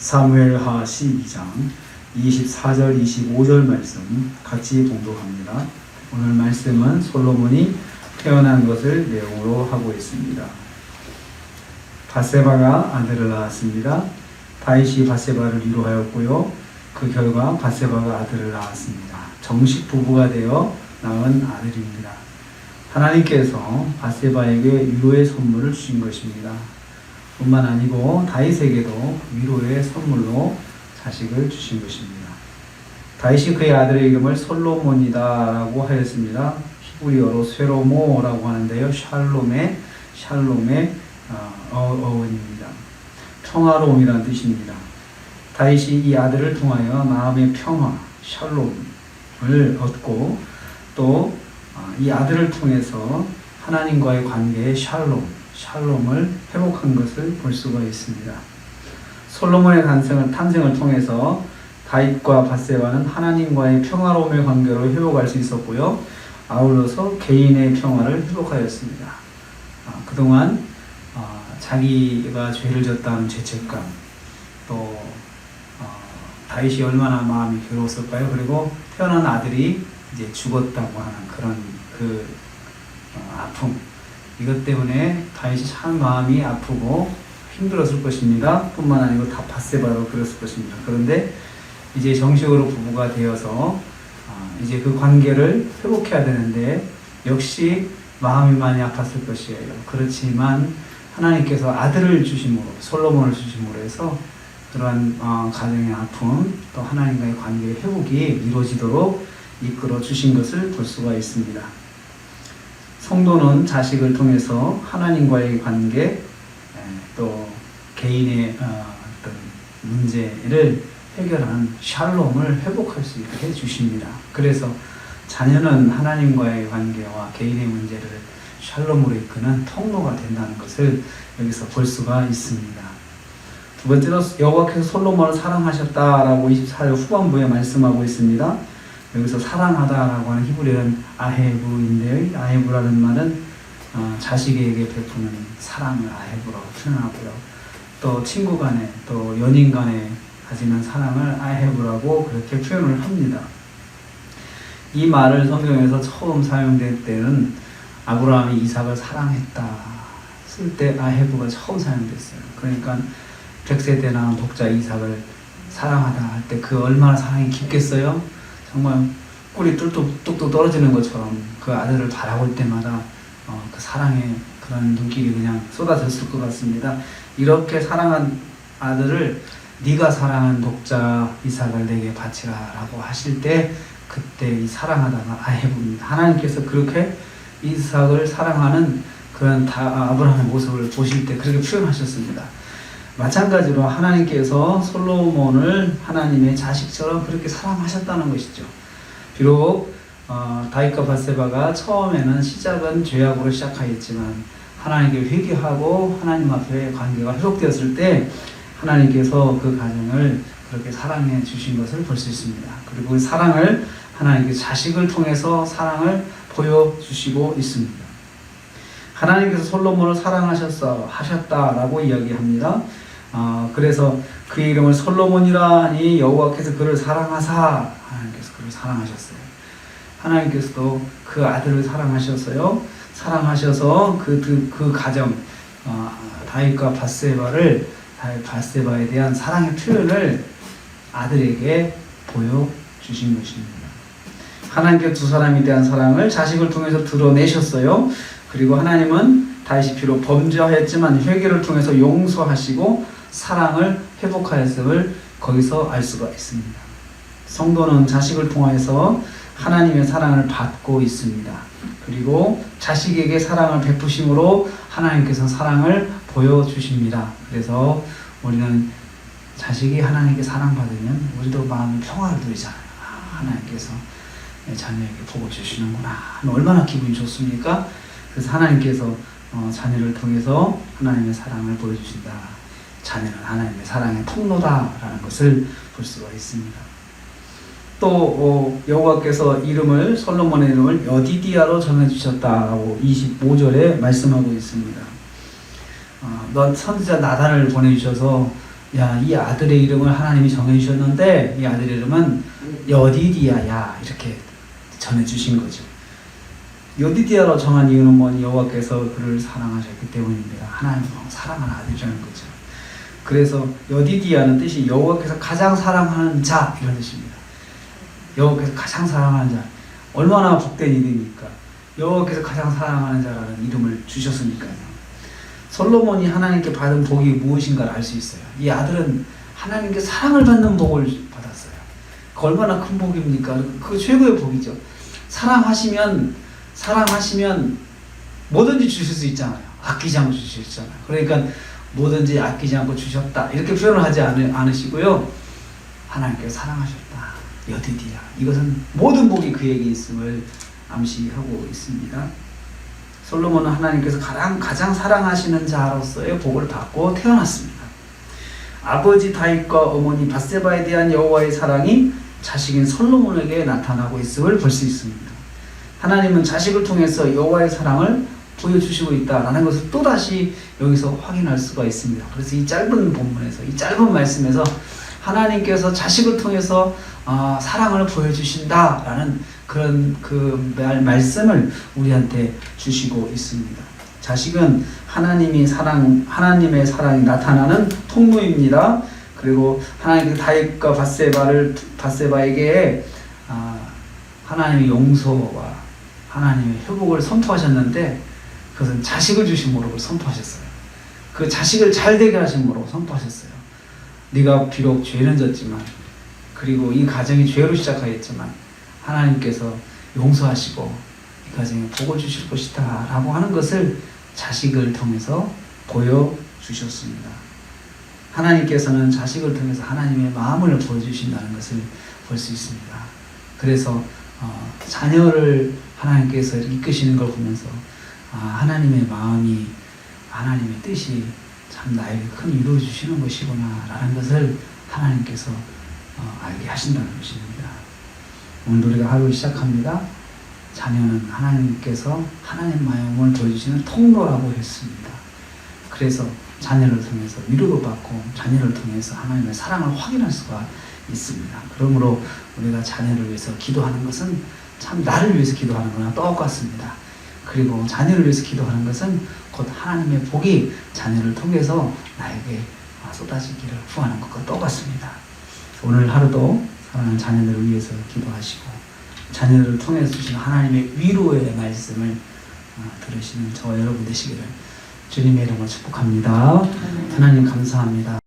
사무엘하 12장 24절 25절 말씀 같이 봉독합니다. 오늘 말씀은 솔로몬이 태어난 것을 내용으로 하고 있습니다. 바세바가 아들을 낳았습니다. 다윗이 바세바를 위로하였고요. 그 결과 바세바가 아들을 낳았습니다. 정식 부부가 되어 낳은 아들입니다. 하나님께서 바세바에게 위로의 선물을 주신 것입니다. 뿐만 아니고 다윗에게도 위로의 선물로 자식을 주신 것입니다. 다윗이 그의 아들의 이름을 솔로몬이다 라고 하였습니다. 히브리어로 쇠로모라고 하는데요. 샬롬의 어원입니다. 평화로움이라는 뜻입니다. 다윗이 이 아들을 통하여 마음의 평화, 샬롬을 얻고 또 이 아들을 통해서 하나님과의 관계의 샬롬을 회복한 것을 볼 수가 있습니다. 솔로몬의 탄생을 통해서 다윗과 바세바는 하나님과의 평화로움의 관계로 회복할 수 있었고요. 아울러서 개인의 평화를 회복하였습니다. 그동안 자기가 죄를 졌다는 죄책감, 또 다윗이 얼마나 마음이 괴로웠을까요? 그리고 태어난 아들이 이제 죽었다고 하는 그런 아픔, 이것 때문에 다윗이 참 마음이 아프고 힘들었을 것입니다. 뿐만 아니고 다 바세바로 그랬을 것입니다. 그런데 이제 정식으로 부부가 되어서 이제 그 관계를 회복해야 되는데 역시 마음이 많이 아팠을 것이에요. 그렇지만 하나님께서 아들을 주심으로, 솔로몬을 주심으로 해서 그러한 가정의 아픔, 또 하나님과의 관계의 회복이 이루어지도록 이끌어 주신 것을 볼 수가 있습니다. 성도는 자식을 통해서 하나님과의 관계, 또 개인의 어떤 문제를 해결하는 샬롬을 회복할 수 있게 해주십니다. 그래서 자녀는 하나님과의 관계와 개인의 문제를 샬롬으로 이끄는 통로가 된다는 것을 여기서 볼 수가 있습니다. 두 번째로 여호와께서 솔로몬을 사랑하셨다라고 24절 후반부에 말씀하고 있습니다. 여기서 사랑하다라고 하는 히브리어는 아헤브인데요. 아헤브라는 말은 자식에게 베푸는 사랑을 아헤브라고 표현하고요. 또 친구 간에, 또 연인 간에 가지는 사랑을 아헤브라고 그렇게 표현을 합니다. 이 말을 성경에서 처음 사용될 때는 아브라함이 이삭을 사랑했다 쓸 때 아헤브가 처음 사용됐어요. 그러니까 100세 때 낳은 독자 이삭을 사랑하다 할 때 그 얼마나 사랑이 깊겠어요? 정말 꿀이 뚝뚝 떨어지는 것처럼 그 아들을 바라볼 때마다 그 사랑의 그런 눈길이 그냥 쏟아졌을 것 같습니다. 이렇게 사랑한 아들을 네가 사랑한 독자 이삭을 내게 바치라 라고 하실 때 그때 이 사랑하다가 아헤브입니다. 하나님께서 그렇게 이삭을 사랑하는 그런 아브라함의 모습을 보실 때 그렇게 표현하셨습니다. 마찬가지로 하나님께서 솔로몬을 하나님의 자식처럼 그렇게 사랑하셨다는 것이죠. 비록 다윗과 바세바가 처음에는 시작은 죄악으로 시작하였지만 하나님께 회개하고 하나님 앞에 관계가 회복되었을 때 하나님께서 그 가정을 그렇게 사랑해 주신 것을 볼 수 있습니다. 그리고 그 사랑을 하나님께서 자식을 통해서 사랑을 보여주시고 있습니다. 하나님께서 솔로몬을 사랑하셨다라고 이야기합니다. 그래서 그의 이름을 솔로몬이라 하니 여호와께서 그를 사랑하사, 하나님께서 그를 사랑하셨어요. 하나님께서도 그 아들을 사랑하셨어요. 사랑하셔서 그 가정, 다윗과 바세바에 대한 사랑의 표현을 아들에게 보여주신 것입니다. 하나님께서 두 사람에 대한 사랑을 자식을 통해서 드러내셨어요. 그리고 하나님은 다윗이 비록 범죄하였지만 회개를 통해서 용서하시고 사랑을 회복하였음을 거기서 알 수가 있습니다. 성도는 자식을 통해서 하나님의 사랑을 받고 있습니다. 그리고 자식에게 사랑을 베푸심으로 하나님께서 사랑을 보여주십니다. 그래서 우리는 자식이 하나님께 사랑받으면 우리도 마음이 평화를 누리잖아요. 하나님께서 자녀에게 복을 주시는구나. 얼마나 기분이 좋습니까? 그래서 하나님께서 자녀를 통해서 하나님의 사랑을 보여주신다. 자녀는 하나님의 사랑의 통로다라는 것을 볼 수가 있습니다. 또 여호와께서 솔로몬의 이름을 여디디아로 정해주셨다고 25절에 말씀하고 있습니다. 넌 선지자 나단을 보내주셔서 야, 이 아들의 이름을 하나님이 정해주셨는데 이 아들의 이름은 여디디아야 이렇게 전해주신 거죠. 여디디아로 정한 이유는 뭐니? 여호와께서 그를 사랑하셨기 때문입니다. 하나님은 사랑하는 아들이라는 거죠. 그래서 여디디아는 뜻이 여호와께서 가장 사랑하는 자 이런 뜻입니다. 여호와께서 가장 사랑하는 자. 얼마나 복된 이름입니까? 여호와께서 가장 사랑하는 자라는 이름을 주셨으니까요. 솔로몬이 하나님께 받은 복이 무엇인가를 알 수 있어요. 이 아들은 하나님께 사랑을 받는 복을 받았어요. 그 얼마나 큰 복입니까? 그 최고의 복이죠. 사랑하시면 뭐든지 주실 수 있잖아요. 아끼지 않고 주실 수 있잖아요. 그러니까 뭐든지 아끼지 않고 주셨다 이렇게 표현을 하지 않으시고요. 하나님께서 사랑하셨다. 여디디야. 이것은 모든 복이 그에게 있음을 암시하고 있습니다. 솔로몬은 하나님께서 가장 사랑하시는 자로서의 복을 받고 태어났습니다. 아버지 다윗과 어머니 밧세바에 대한 여호와의 사랑이 자식인 솔로몬에게 나타나고 있음을 볼 수 있습니다. 하나님은 자식을 통해서 여호와의 사랑을 보여주시고 있다라는 것을 또다시 여기서 확인할 수가 있습니다. 그래서 이 짧은 본문에서, 이 짧은 말씀에서 하나님께서 자식을 통해서 사랑을 보여주신다라는 그런 말씀을 우리한테 주시고 있습니다. 자식은 하나님의 사랑이 나타나는 통로입니다. 그리고 하나님께서 다윗과 밧세바에게 하나님의 용서와 하나님의 회복을 선포하셨는데 그것은 자식을 주심으로 선포하셨어요. 그 자식을 잘되게 하심으로 선포하셨어요. 네가 비록 죄는 졌지만 그리고 이 가정이 죄로 시작하였지만 하나님께서 용서하시고 이 가정에 복을 주실 것이다 라고 하는 것을 자식을 통해서 보여주셨습니다. 하나님께서는 자식을 통해서 하나님의 마음을 보여주신다는 것을 볼 수 있습니다. 그래서 자녀를 하나님께서 이끄시는 걸 보면서 하나님의 마음이, 하나님의 뜻이 참 나에게 큰 위로를 주시는 것이구나 라는 것을 하나님께서 알게 하신다는 것입니다. 오늘 우리가 하루 시작합니다. 자녀는 하나님께서 하나님 마음을 보여주시는 통로라고 했습니다. 그래서 자녀를 통해서 위로도 받고 자녀를 통해서 하나님의 사랑을 확인할 수가 있습니다. 그러므로 우리가 자녀를 위해서 기도하는 것은 참 나를 위해서 기도하는 거나 똑같습니다. 그리고 자녀를 위해서 기도하는 것은 곧 하나님의 복이 자녀를 통해서 나에게 쏟아지기를 구하는 것과 똑같습니다. 오늘 하루도 사랑하는 자녀들을 위해서 기도하시고 자녀들을 통해서 주신 하나님의 위로의 말씀을 들으시는 저와 여러분 되시기를 주님의 이름으로 축복합니다. 하나님 감사합니다.